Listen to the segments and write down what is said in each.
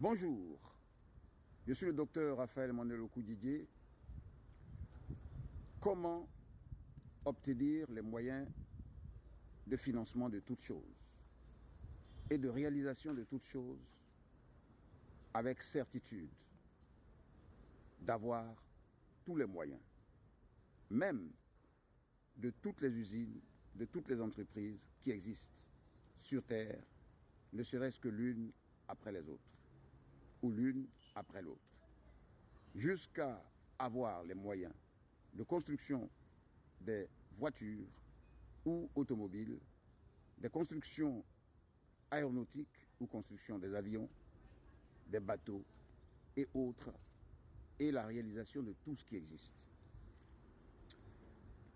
Bonjour, je suis le docteur Raphaël Mandelokou Didier. Comment obtenir les moyens de financement de toutes choses et de réalisation de toutes choses avec certitude d'avoir tous les moyens, même de toutes les usines, de toutes les entreprises qui existent sur Terre, ne serait-ce que l'une après les autres, ou l'une après l'autre, jusqu'à avoir les moyens de construction des voitures ou automobiles, des constructions aéronautiques ou construction des avions, des bateaux et autres, et la réalisation de tout ce qui existe.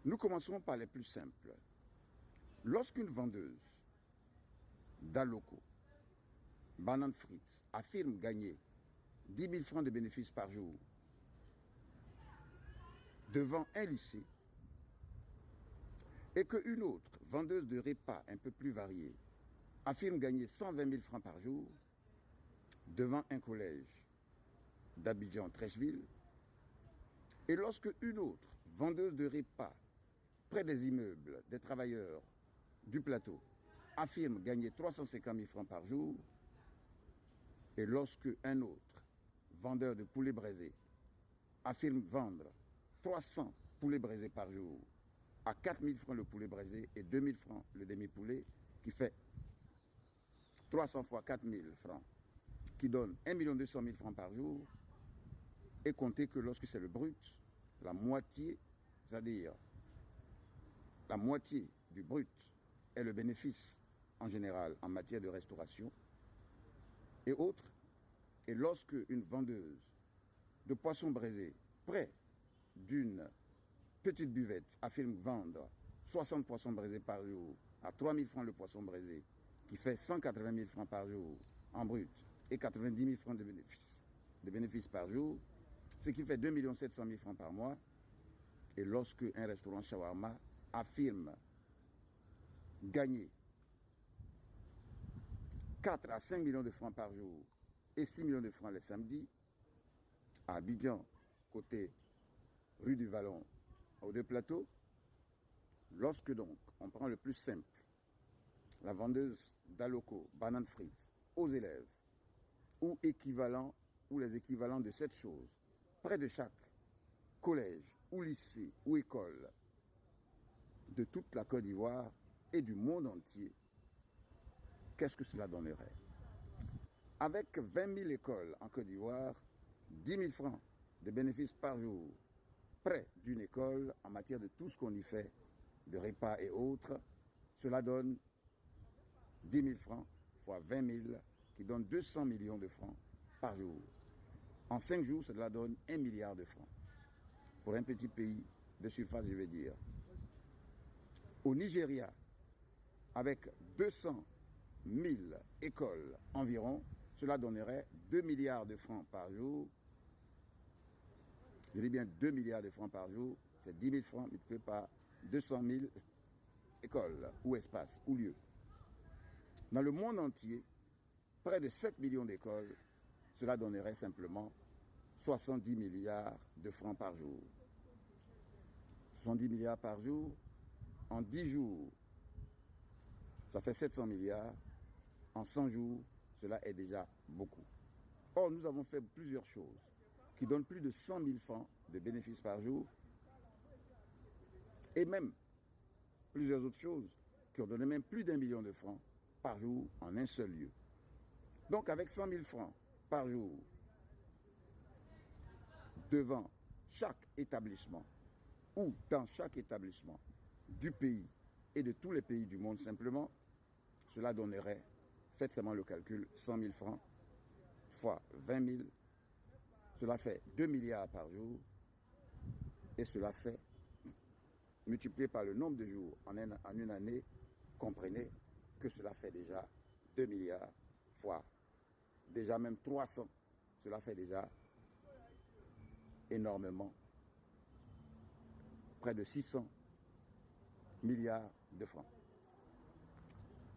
Nous commencerons par les plus simples. Lorsqu'une vendeuse d'Aloco, Banane Frites, affirme gagner 10 000 francs de bénéfices par jour devant un lycée, et qu'une autre vendeuse de repas un peu plus variés affirme gagner 120 000 francs par jour devant un collège d'Abidjan-Trècheville, et lorsque une autre vendeuse de repas près des immeubles des travailleurs du plateau affirme gagner 350 000 francs par jour, et lorsque un autre vendeur de poulets braisés affirme vendre 300 poulets braisés par jour à 4 000 francs le poulet braisé et 2 000 francs le demi-poulet, qui fait 300 fois 4 000 francs, qui donne 1 200 000 francs par jour, et comptez que lorsque c'est le brut, la moitié, c'est-à-dire la moitié du brut est le bénéfice en général en matière de restauration et autres. Et lorsque une vendeuse de poissons braisés près d'une petite buvette affirme vendre 60 poissons braisés par jour à 3 000 francs le poisson braisé, qui fait 180 000 francs par jour en brut et 90 000 francs de bénéfices par jour, ce qui fait 2 700 000 francs par mois. Et lorsque un restaurant shawarma affirme gagner 4 à 5 millions de francs par jour et 6 millions de francs les samedis, à Abidjan, côté rue du Vallon, aux deux plateaux, lorsque donc on prend le plus simple, la vendeuse d'Aloco, Banane Frites, aux élèves, ou équivalent, ou les équivalents de cette chose, près de chaque collège, ou lycée, ou école, de toute la Côte d'Ivoire et du monde entier, qu'est-ce que cela donnerait? Avec 20 000 écoles en Côte d'Ivoire, 10 000 francs de bénéfices par jour, près d'une école en matière de tout ce qu'on y fait, de repas et autres, cela donne 10 000 francs fois 20 000, qui donne 200 millions de francs par jour. En 5 jours, cela donne 1 milliard de francs. Pour un petit pays de surface, je vais dire. Au Nigeria, avec 200 000 écoles environ, cela donnerait 2 milliards de francs par jour. Je dis bien 2 milliards de francs par jour, c'est 10 000 francs multiplié par 200 000 écoles ou espaces ou lieux. Dans le monde entier, près de 7 millions d'écoles, cela donnerait simplement 70 milliards de francs par jour. 70 milliards par jour, en 10 jours, ça fait 700 milliards. En 100 jours, cela est déjà beaucoup. Or, nous avons fait plusieurs choses qui donnent plus de 100 000 francs de bénéfices par jour, et même plusieurs autres choses qui ont donné même plus d'1 million de francs par jour en un seul lieu. Donc, avec 100 000 francs par jour, devant chaque établissement, ou dans chaque établissement du pays et de tous les pays du monde simplement, cela donnerait, faites seulement le calcul, 100 000 francs fois 20 000, cela fait 2 milliards par jour, et cela fait, multiplié par le nombre de jours en une année, comprenez que cela fait déjà 2 milliards fois, déjà même 300, cela fait déjà énormément, près de 600 milliards de francs,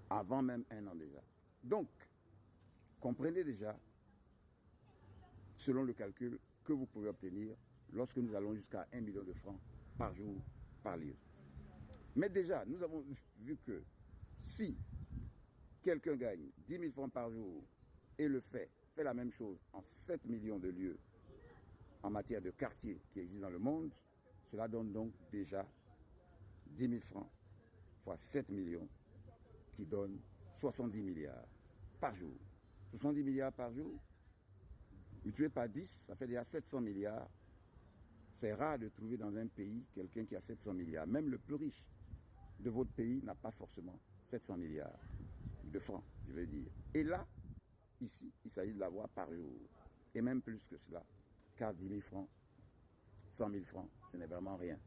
avant même un an déjà. Donc, comprenez déjà selon le calcul que vous pouvez obtenir lorsque nous allons jusqu'à 1 million de francs par jour, par lieu. Mais déjà, nous avons vu que si quelqu'un gagne 10 000 francs par jour et fait la même chose en 7 millions de lieux en matière de quartiers qui existent dans le monde, cela donne donc déjà 10 000 francs fois 7 millions qui donne 70 milliards par jour. 70 milliards par jour, multiplié par 10, ça fait déjà 700 milliards. C'est rare de trouver dans un pays quelqu'un qui a 700 milliards. Même le plus riche de votre pays n'a pas forcément 700 milliards de francs, je veux dire. Et là, ici, il s'agit de l'avoir par jour. Et même plus que cela. Car 10 000 francs, 100 000 francs, ce n'est vraiment rien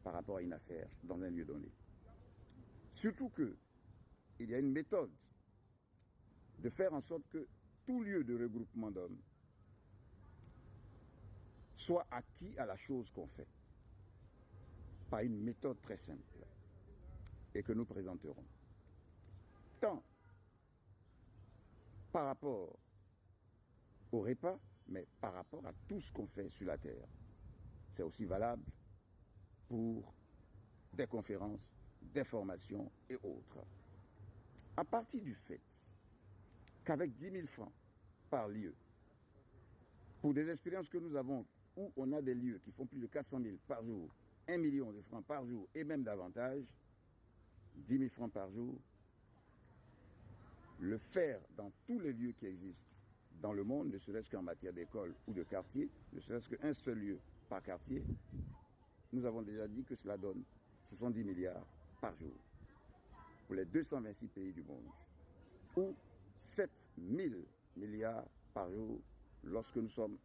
par rapport à une affaire dans un lieu donné. Surtout qu'il y a une méthode de faire en sorte que tout lieu de regroupement d'hommes soit acquis à la chose qu'on fait, par une méthode très simple et que nous présenterons. Tant par rapport au repas, mais par rapport à tout ce qu'on fait sur la terre. C'est aussi valable pour des conférences, des formations et autres. À partir du fait qu'avec 10 000 francs par lieu, pour des expériences que nous avons où on a des lieux qui font plus de 400 000 par jour, 1 million de francs par jour et même davantage, 10 000 francs par jour, le faire dans tous les lieux qui existent dans le monde, ne serait-ce qu'en matière d'école ou de quartier, ne serait-ce qu'un seul lieu par quartier, nous avons déjà dit que cela donne 70 milliards par jour pour les 226 pays du monde, ou 7 000 milliards par jour lorsque nous sommes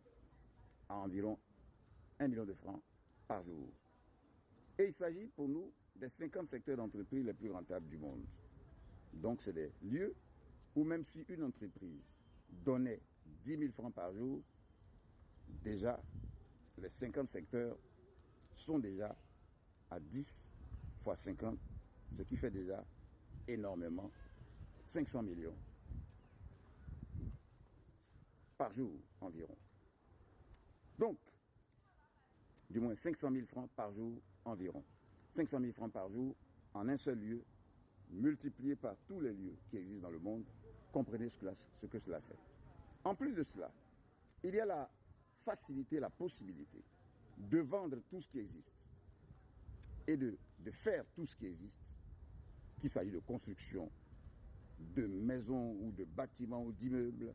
à environ 1 million de francs par jour. Et il s'agit pour nous des 50 secteurs d'entreprise les plus rentables du monde. Donc c'est des lieux où même si une entreprise donnait 10 000 francs par jour, déjà les 50 secteurs sont déjà à 10 fois 50, ce qui fait déjà énormément 500 millions par jour environ. Donc, du moins 500 000 francs par jour environ. 500 000 francs par jour en un seul lieu, multiplié par tous les lieux qui existent dans le monde, comprenez ce que cela fait. En plus de cela, il y a la facilité, la possibilité de vendre tout ce qui existe et de faire tout ce qui existe, qu'il s'agit de construction, de maisons ou de bâtiments ou d'immeubles,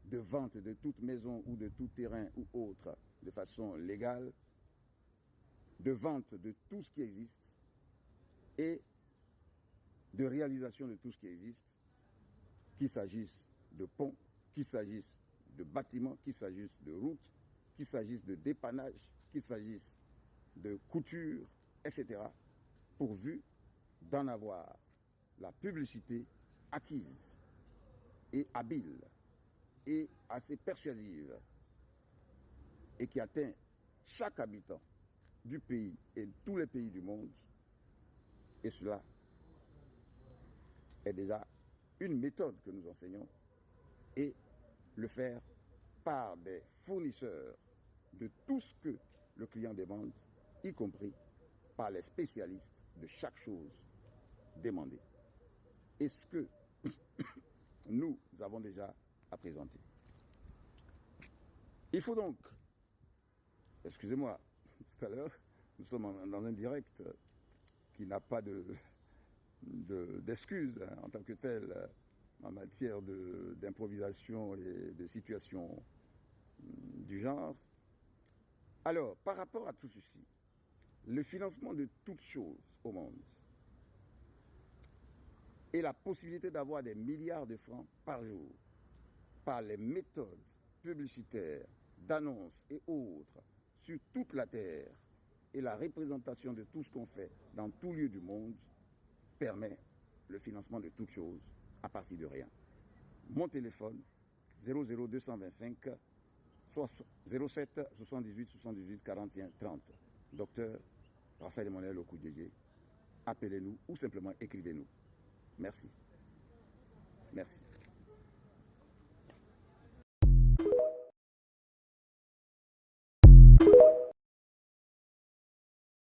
de vente de toute maison ou de tout terrain ou autre de façon légale, de vente de tout ce qui existe et de réalisation de tout ce qui existe, qu'il s'agisse de ponts, qu'il s'agisse de bâtiments, qu'il s'agisse de routes, qu'il s'agisse de dépannage, qu'il s'agisse de couture, etc., pourvu d'en avoir la publicité acquise et habile et assez persuasive et qui atteint chaque habitant du pays et de tous les pays du monde. Et cela est déjà une méthode que nous enseignons et le faire par des fournisseurs de tout ce que le client demande, y compris par les spécialistes de chaque chose demandée. Et ce que nous avons déjà à présenter. Il faut donc, excusez-moi, tout à l'heure, nous sommes dans un direct qui n'a pas d'excuses en tant que tel en matière d'improvisation et de situation du genre. Alors, par rapport à tout ceci, le financement de toutes choses au monde et la possibilité d'avoir des milliards de francs par jour par les méthodes publicitaires, d'annonces et autres sur toute la terre et la représentation de tout ce qu'on fait dans tout lieu du monde permet le financement de toutes choses à partir de rien. Mon téléphone 00225 07 78 78 41 30. Docteur Raphaël Emmanuel Okudjeje. Appelez-nous ou simplement écrivez-nous. Merci. Merci.